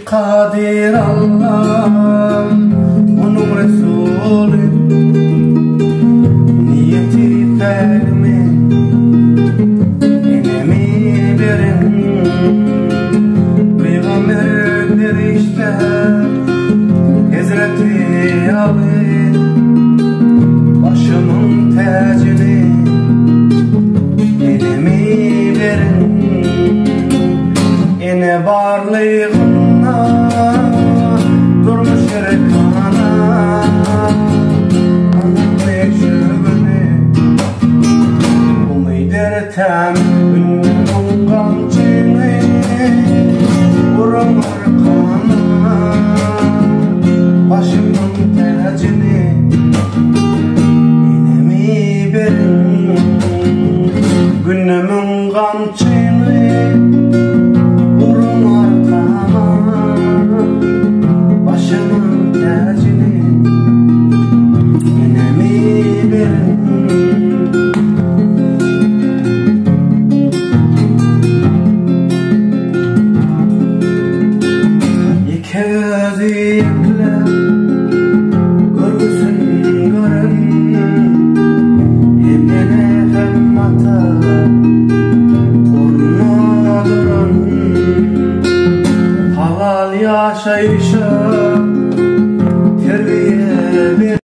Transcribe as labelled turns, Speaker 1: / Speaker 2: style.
Speaker 1: Kadir Allah, onun Resulü, niyeti verme, enemi verin, Peygamberdir işte, Hazreti Ali, başımın tacını, enemi verin, ene varlığına durmuş erekana, anam ekşüğünü, umider tem ünlüm kamçını, vurum arkana, başımın tacını, enemi verin, günümün kamçını, yaşayışa